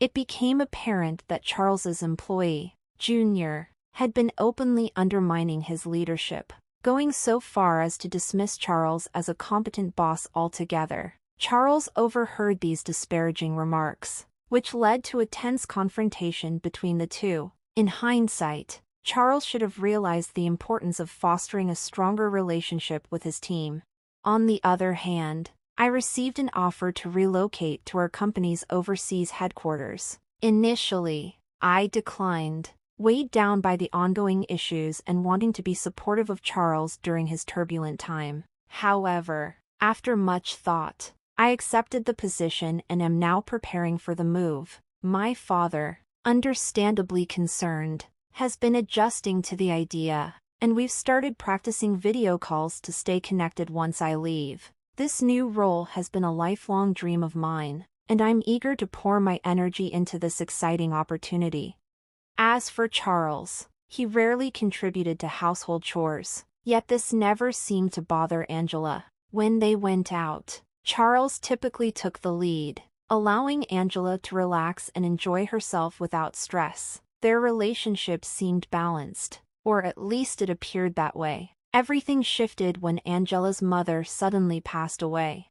It became apparent that Charles's employee, Junior, had been openly undermining his leadership, going so far as to dismiss Charles as a competent boss altogether. Charles overheard these disparaging remarks, which led to a tense confrontation between the two. In hindsight, Charles should have realized the importance of fostering a stronger relationship with his team. On the other hand, I received an offer to relocate to our company's overseas headquarters. Initially, I declined, weighed down by the ongoing issues and wanting to be supportive of Charles during his turbulent time. However, after much thought, I accepted the position and am now preparing for the move. My father, understandably concerned, has been adjusting to the idea, and we've started practicing video calls to stay connected once I leave. This new role has been a lifelong dream of mine, and I'm eager to pour my energy into this exciting opportunity. As for Charles, he rarely contributed to household chores, yet this never seemed to bother Angela. When they went out, Charles typically took the lead, allowing Angela to relax and enjoy herself without stress. Their relationship seemed balanced, or at least it appeared that way. Everything shifted when Angela's mother suddenly passed away.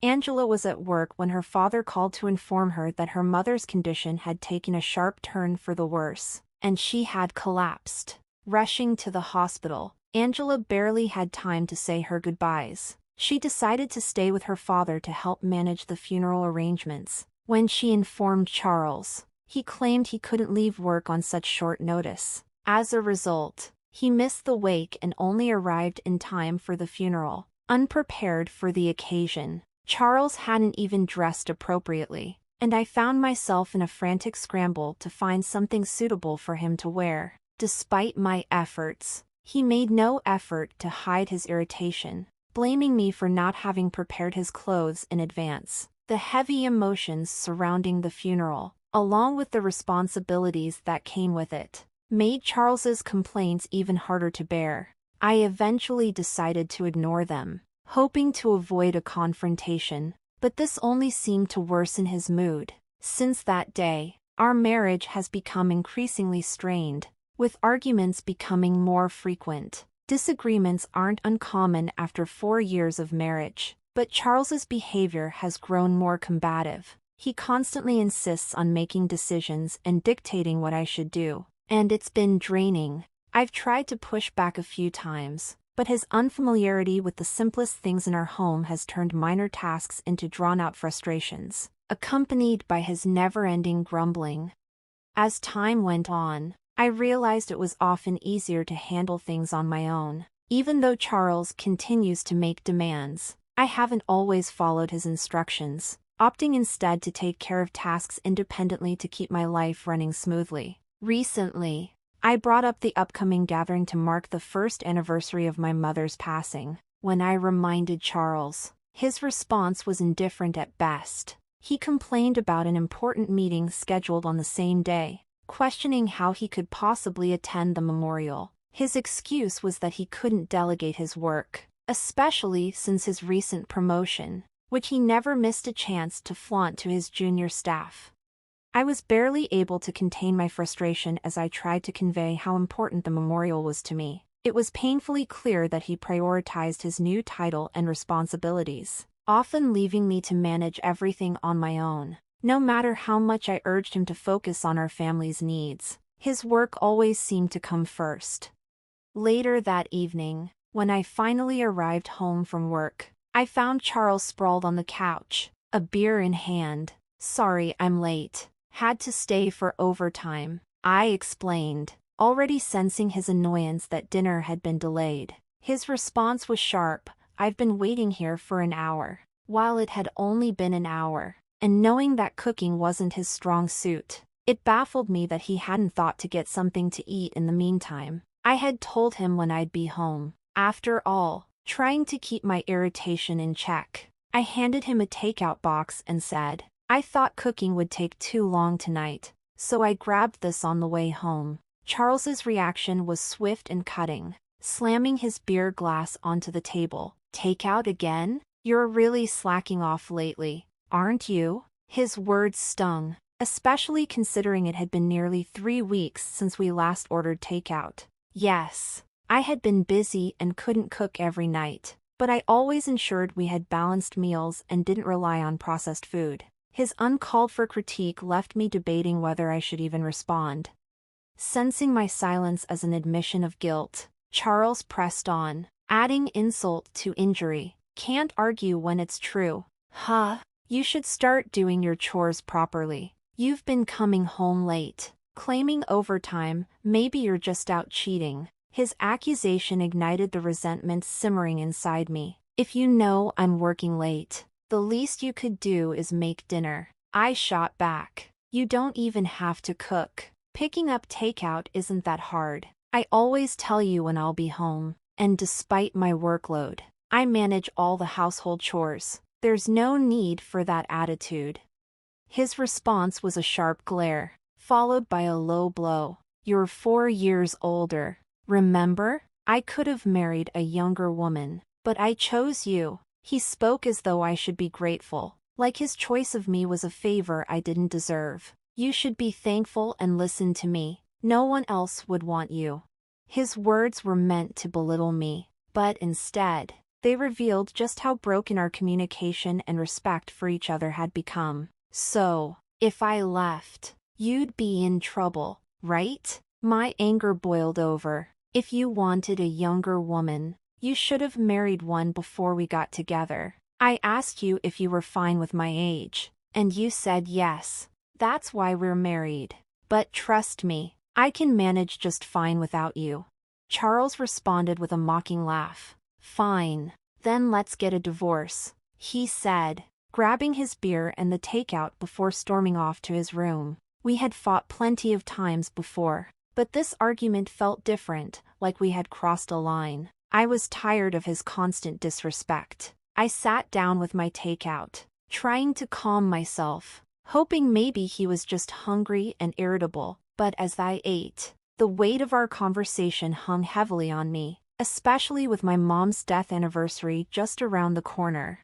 Angela was at work when her father called to inform her that her mother's condition had taken a sharp turn for the worse, and she had collapsed. Rushing to the hospital, Angela barely had time to say her goodbyes. She decided to stay with her father to help manage the funeral arrangements. When she informed Charles, he claimed he couldn't leave work on such short notice. As a result, he missed the wake and only arrived in time for the funeral. Unprepared for the occasion, Charles hadn't even dressed appropriately, and I found myself in a frantic scramble to find something suitable for him to wear. Despite my efforts, he made no effort to hide his irritation, blaming me for not having prepared his clothes in advance. The heavy emotions surrounding the funeral, along with the responsibilities that came with it, made Charles's complaints even harder to bear. I eventually decided to ignore them, hoping to avoid a confrontation, but this only seemed to worsen his mood. Since that day, our marriage has become increasingly strained, with arguments becoming more frequent. Disagreements aren't uncommon after 4 years of marriage, but Charles's behavior has grown more combative. He constantly insists on making decisions and dictating what I should do, and it's been draining. I've tried to push back a few times, but his unfamiliarity with the simplest things in our home has turned minor tasks into drawn-out frustrations, accompanied by his never-ending grumbling. As time went on, I realized it was often easier to handle things on my own. Even though Charles continues to make demands, I haven't always followed his instructions, opting instead to take care of tasks independently to keep my life running smoothly. Recently, I brought up the upcoming gathering to mark the first anniversary of my mother's passing. When I reminded Charles, his response was indifferent at best. He complained about an important meeting scheduled on the same day, questioning how he could possibly attend the memorial. His excuse was that he couldn't delegate his work, especially since his recent promotion, which he never missed a chance to flaunt to his junior staff. I was barely able to contain my frustration as I tried to convey how important the memorial was to me. It was painfully clear that he prioritized his new title and responsibilities, often leaving me to manage everything on my own. No matter how much I urged him to focus on our family's needs, his work always seemed to come first. Later that evening, when I finally arrived home from work, I found Charles sprawled on the couch, a beer in hand. "Sorry, I'm late. Had to stay for overtime," I explained, already sensing his annoyance that dinner had been delayed. His response was sharp. "I've been waiting here for an hour." While it had only been an hour, and knowing that cooking wasn't his strong suit, it baffled me that he hadn't thought to get something to eat in the meantime. I had told him when I'd be home. After all, trying to keep my irritation in check, I handed him a takeout box and said, "I thought cooking would take too long tonight, so I grabbed this on the way home." Charles's reaction was swift and cutting, slamming his beer glass onto the table. "Takeout again? You're really slacking off lately, aren't you?" His words stung, especially considering it had been nearly 3 weeks since we last ordered takeout. Yes, I had been busy and couldn't cook every night, but I always ensured we had balanced meals and didn't rely on processed food. His uncalled-for critique left me debating whether I should even respond. Sensing my silence as an admission of guilt, Charles pressed on, adding insult to injury. Can't argue when it's true. Huh? You should start doing your chores properly. You've been coming home late, claiming overtime, maybe you're just out cheating. His accusation ignited the resentment simmering inside me. If you know I'm working late, the least you could do is make dinner. I shot back. You don't even have to cook. Picking up takeout isn't that hard. I always tell you when I'll be home, and despite my workload, I manage all the household chores. There's no need for that attitude. His response was a sharp glare, followed by a low blow. You're 4 years older. Remember? I could have married a younger woman, but I chose you. He spoke as though I should be grateful, like his choice of me was a favor I didn't deserve. You should be thankful and listen to me. No one else would want you. His words were meant to belittle me, but instead, they revealed just how broken our communication and respect for each other had become. So, if I left, you'd be in trouble, right? My anger boiled over. If you wanted a younger woman, you should have married one before we got together. I asked you if you were fine with my age, and you said yes. That's why we're married. But trust me, I can manage just fine without you. Charles responded with a mocking laugh. Fine, then let's get a divorce, he said, grabbing his beer and the takeout before storming off to his room. We had fought plenty of times before, but this argument felt different, like we had crossed a line. I was tired of his constant disrespect. I sat down with my takeout, trying to calm myself, hoping maybe he was just hungry and irritable, but as I ate, the weight of our conversation hung heavily on me, especially with my mom's death anniversary just around the corner.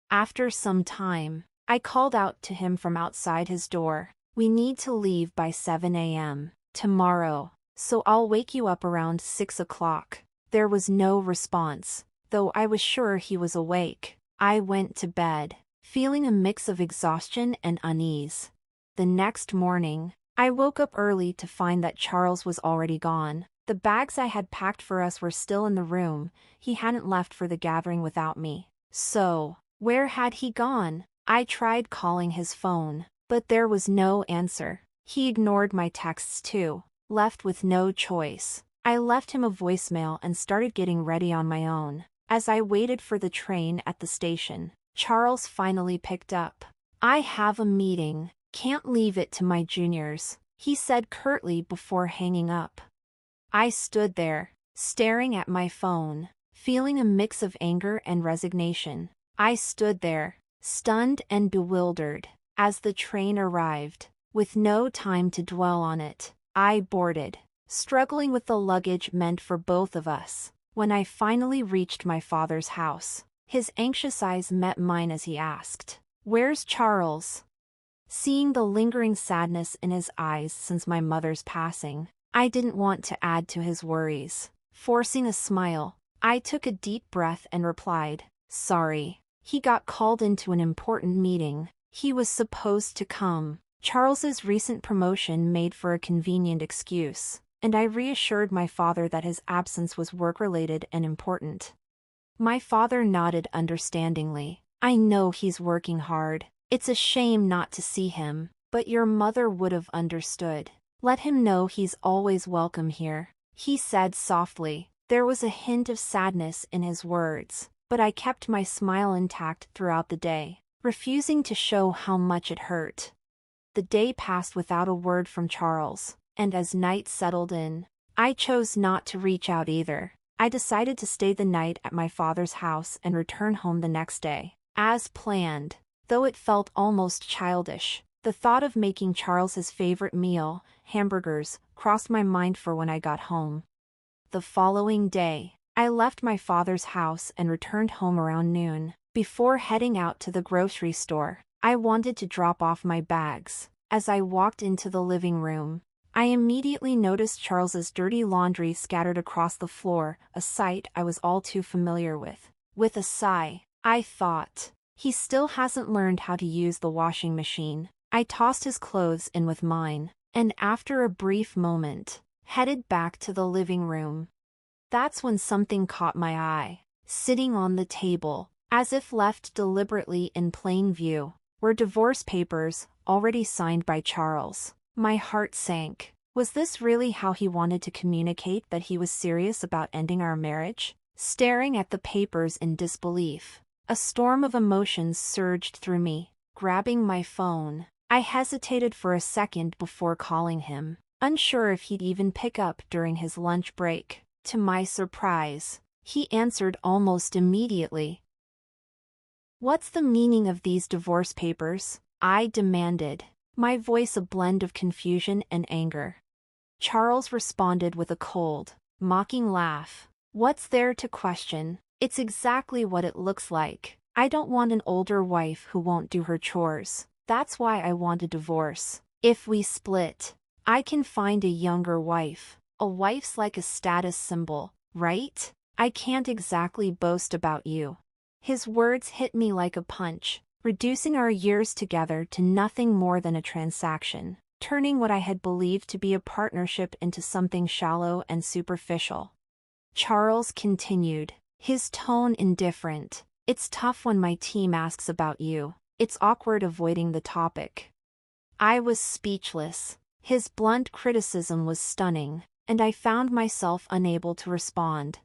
After some time, I called out to him from outside his door. We need to leave by 7 a.m. tomorrow, so I'll wake you up around 6 o'clock. There was no response, though I was sure he was awake. I went to bed, feeling a mix of exhaustion and unease. The next morning, I woke up early to find that Charles was already gone. The bags I had packed for us were still in the room. He hadn't left for the gathering without me. So, where had he gone? I tried calling his phone, but there was no answer. He ignored my texts too. Left with no choice, I left him a voicemail and started getting ready on my own. As I waited for the train at the station, Charles finally picked up. I have a meeting. Can't leave it to my juniors, he said curtly before hanging up. I stood there, staring at my phone, feeling a mix of anger and resignation. I stood there, stunned and bewildered, as the train arrived. With no time to dwell on it, I boarded, struggling with the luggage meant for both of us. When I finally reached my father's house, his anxious eyes met mine as he asked, "Where's Charles?" Seeing the lingering sadness in his eyes since my mother's passing, I didn't want to add to his worries. Forcing a smile, I took a deep breath and replied, "Sorry. He got called into an important meeting. He was supposed to come." Charles's recent promotion made for a convenient excuse, and I reassured my father that his absence was work-related and important. My father nodded understandingly. "I know he's working hard. It's a shame not to see him, but your mother would have understood. Let him know he's always welcome here," he said softly. There was a hint of sadness in his words, but I kept my smile intact throughout the day, refusing to show how much it hurt. The day passed without a word from Charles, and as night settled in, I chose not to reach out either. I decided to stay the night at my father's house and return home the next day. As planned, though it felt almost childish, the thought of making Charles his favorite meal, hamburgers, crossed my mind for when I got home. The following day, I left my father's house and returned home around noon. Before heading out to the grocery store, I wanted to drop off my bags. As I walked into the living room, I immediately noticed Charles's dirty laundry scattered across the floor, a sight I was all too familiar with. With a sigh, I thought, he still hasn't learned how to use the washing machine. I tossed his clothes in with mine, and after a brief moment, headed back to the living room. That's when something caught my eye. Sitting on the table, as if left deliberately in plain view, were divorce papers, already signed by Charles. My heart sank. Was this really how he wanted to communicate that he was serious about ending our marriage? Staring at the papers in disbelief, a storm of emotions surged through me. Grabbing my phone, I hesitated for a second before calling him, unsure if he'd even pick up during his lunch break. To my surprise, he answered almost immediately. "What's the meaning of these divorce papers?" I demanded, my voice a blend of confusion and anger. Charles responded with a cold, mocking laugh. "What's there to question? It's exactly what it looks like. I don't want an older wife who won't do her chores. That's why I want a divorce. If we split, I can find a younger wife. A wife's like a status symbol, right? I can't exactly boast about you." His words hit me like a punch, reducing our years together to nothing more than a transaction, turning what I had believed to be a partnership into something shallow and superficial. Charles continued, his tone indifferent. "It's tough when my team asks about you. It's awkward avoiding the topic." I was speechless. His blunt criticism was stunning, and I found myself unable to respond.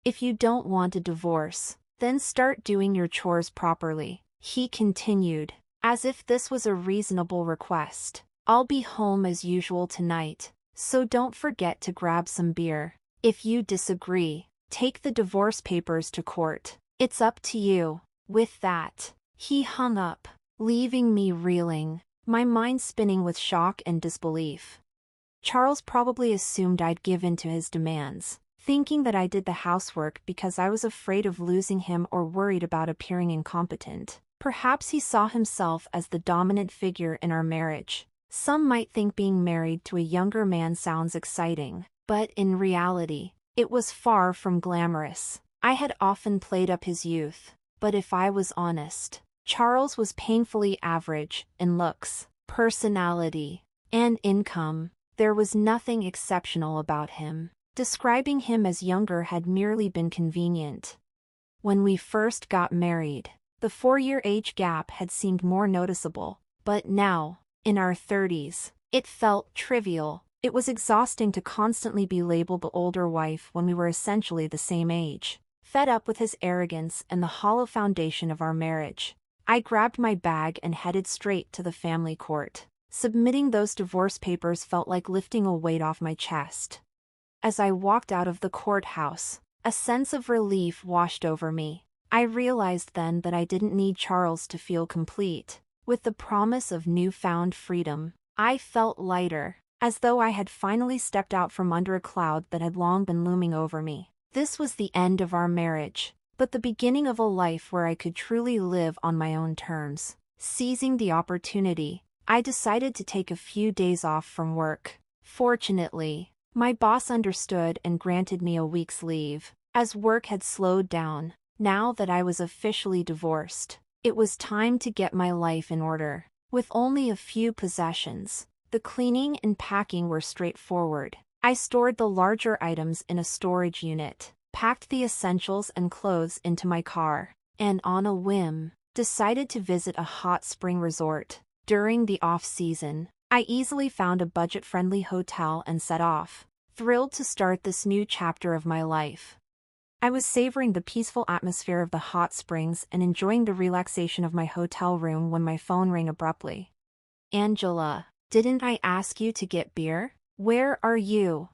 "If you don't want a divorce, then start doing your chores properly," he continued, as if this was a reasonable request. "I'll be home as usual tonight, so don't forget to grab some beer. If you disagree, take the divorce papers to court. It's up to you." With that, he hung up, leaving me reeling, my mind spinning with shock and disbelief. Charles probably assumed I'd give in to his demands, thinking that I did the housework because I was afraid of losing him or worried about appearing incompetent. Perhaps he saw himself as the dominant figure in our marriage. Some might think being married to a younger man sounds exciting, but in reality, it was far from glamorous. I had often played up his youth, but if I was honest, Charles was painfully average in looks, personality, and income. There was nothing exceptional about him. Describing him as younger had merely been convenient. When we first got married, the 4-year age gap had seemed more noticeable, but now, in our 30s, it felt trivial. It was exhausting to constantly be labeled the older wife when we were essentially the same age. Fed up with his arrogance and the hollow foundation of our marriage, I grabbed my bag and headed straight to the family court. Submitting those divorce papers felt like lifting a weight off my chest. As I walked out of the courthouse, a sense of relief washed over me. I realized then that I didn't need Charles to feel complete. With the promise of newfound freedom, I felt lighter, as though I had finally stepped out from under a cloud that had long been looming over me. This was the end of our marriage, but the beginning of a life where I could truly live on my own terms. Seizing the opportunity, I decided to take a few days off from work. Fortunately, my boss understood and granted me a week's leave, as work had slowed down. Now that I was officially divorced, it was time to get my life in order. With only a few possessions, the cleaning and packing were straightforward. I stored the larger items in a storage unit, packed the essentials and clothes into my car, and on a whim, decided to visit a hot spring resort. During the off-season, I easily found a budget-friendly hotel and set off, thrilled to start this new chapter of my life. I was savoring the peaceful atmosphere of the hot springs and enjoying the relaxation of my hotel room when my phone rang abruptly. "Angela, didn't I ask you to get beer? Where are you?"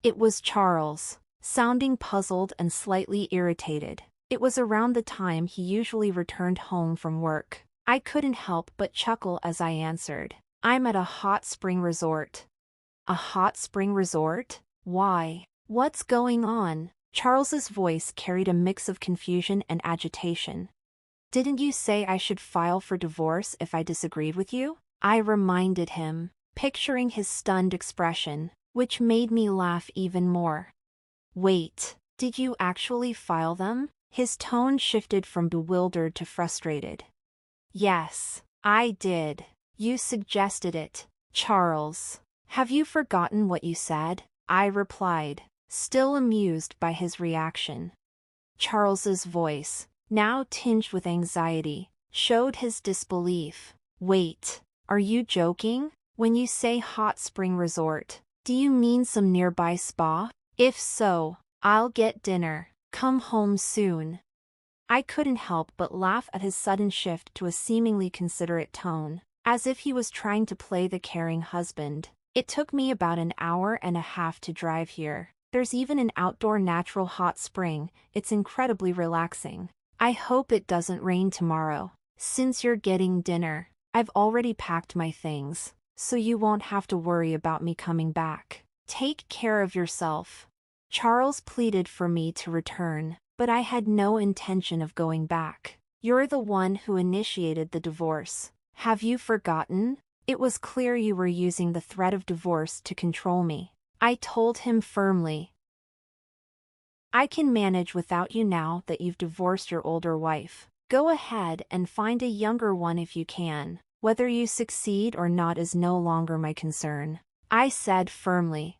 It was Charles, sounding puzzled and slightly irritated. It was around the time he usually returned home from work. I couldn't help but chuckle as I answered, "I'm at a hot spring resort." "A hot spring resort? Why? What's going on?" Charles's voice carried a mix of confusion and agitation. "Didn't you say I should file for divorce if I disagreed with you?" I reminded him, picturing his stunned expression, which made me laugh even more. Wait, did you actually file them? His tone shifted from bewildered to frustrated. Yes, I did. You suggested it, Charles. Have you forgotten what you said? I replied, still amused by his reaction. Charles's voice, now tinged with anxiety, showed his disbelief. Wait, are you joking? When you say hot spring resort, do you mean some nearby spa? If so, I'll get dinner. Come home soon. I couldn't help but laugh at his sudden shift to a seemingly considerate tone, as if he was trying to play the caring husband. It took me about an hour and a half to drive here. There's even an outdoor natural hot spring. It's incredibly relaxing. I hope it doesn't rain tomorrow. Since you're getting dinner, I've already packed my things, so you won't have to worry about me coming back. Take care of yourself. Charles pleaded for me to return, but I had no intention of going back. You're the one who initiated the divorce. Have you forgotten? It was clear you were using the threat of divorce to control me. I told him firmly. I can manage without you now that you've divorced your older wife. Go ahead and find a younger one if you can. Whether you succeed or not is no longer my concern, I said firmly.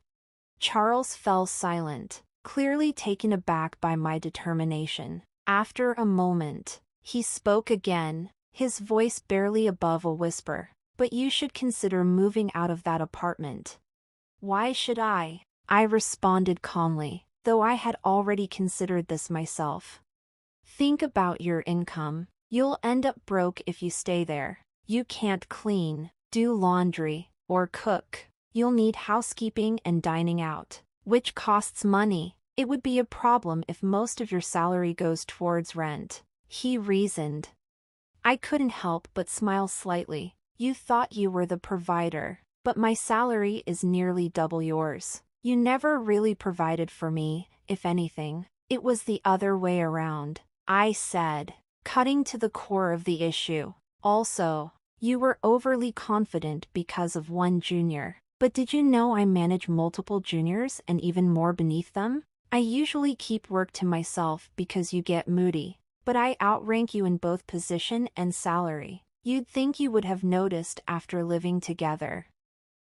Charles fell silent, clearly taken aback by my determination. After a moment, he spoke again, his voice barely above a whisper. But you should consider moving out of that apartment. Why should I? I responded calmly, though I had already considered this myself. Think about your income. You'll end up broke if you stay there. You can't clean, do laundry, or cook. You'll need housekeeping and dining out, which costs money. It would be a problem if most of your salary goes towards rent, he reasoned. I couldn't help but smile slightly. You thought you were the provider, but my salary is nearly double yours. You never really provided for me, if anything. It was the other way around, I said, cutting to the core of the issue. Also, you were overly confident because of one junior. But did you know I manage multiple juniors and even more beneath them? I usually keep work to myself because you get moody, but I outrank you in both position and salary. You'd think you would have noticed after living together.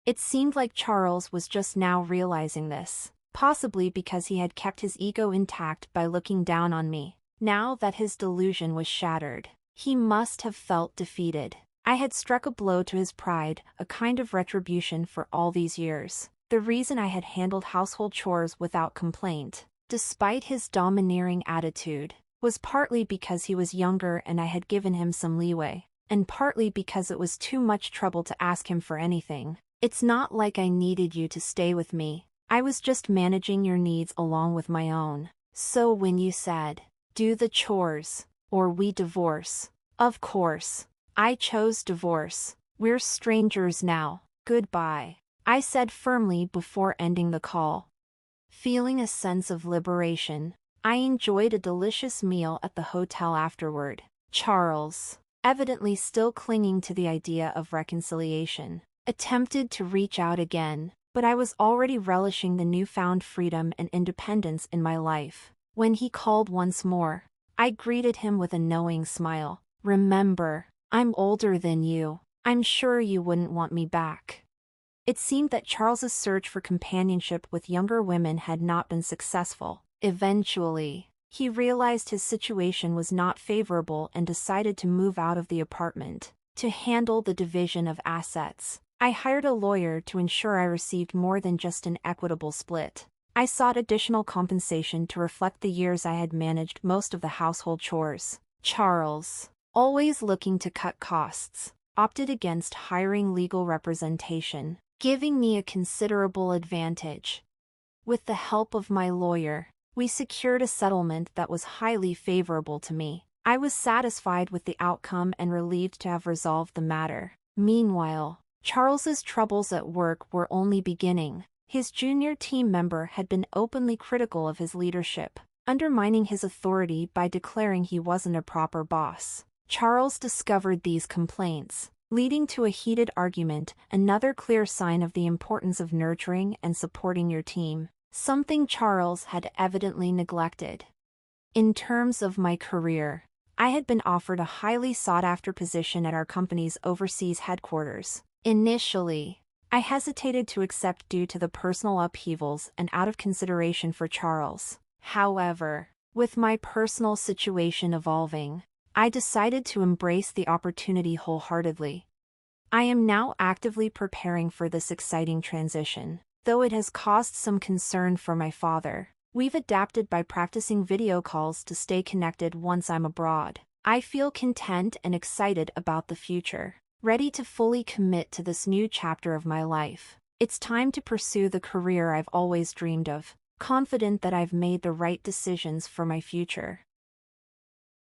It seemed like Charles was just now realizing this, possibly because he had kept his ego intact by looking down on me. Now that his delusion was shattered, he must have felt defeated. I had struck a blow to his pride, a kind of retribution for all these years. The reason I had handled household chores without complaint, despite his domineering attitude, was partly because he was younger and I had given him some leeway, and partly because it was too much trouble to ask him for anything. It's not like I needed you to stay with me. I was just managing your needs along with my own. So when you said, do the chores, or we divorce, of course, I chose divorce. We're strangers now. Goodbye, I said firmly before ending the call. Feeling a sense of liberation, I enjoyed a delicious meal at the hotel afterward. Charles, evidently still clinging to the idea of reconciliation, attempted to reach out again, but I was already relishing the newfound freedom and independence in my life. When he called once more, I greeted him with a knowing smile. Remember, I'm older than you. I'm sure you wouldn't want me back. It seemed that Charles's search for companionship with younger women had not been successful. Eventually, he realized his situation was not favorable and decided to move out of the apartment. To handle the division of assets, I hired a lawyer to ensure I received more than just an equitable split. I sought additional compensation to reflect the years I had managed most of the household chores. Charles, always looking to cut costs, opted against hiring legal representation, giving me a considerable advantage. With the help of my lawyer, we secured a settlement that was highly favorable to me. I was satisfied with the outcome and relieved to have resolved the matter. Meanwhile, Charles's troubles at work were only beginning. His junior team member had been openly critical of his leadership, undermining his authority by declaring he wasn't a proper boss. Charles discovered these complaints, leading to a heated argument, another clear sign of the importance of nurturing and supporting your team, something Charles had evidently neglected. In terms of my career, I had been offered a highly sought-after position at our company's overseas headquarters. Initially, I hesitated to accept due to the personal upheavals and out of consideration for Charles. However, with my personal situation evolving, I decided to embrace the opportunity wholeheartedly. I am now actively preparing for this exciting transition. Though it has caused some concern for my father, we've adapted by practicing video calls to stay connected once I'm abroad. I feel content and excited about the future, ready to fully commit to this new chapter of my life. It's time to pursue the career I've always dreamed of, confident that I've made the right decisions for my future.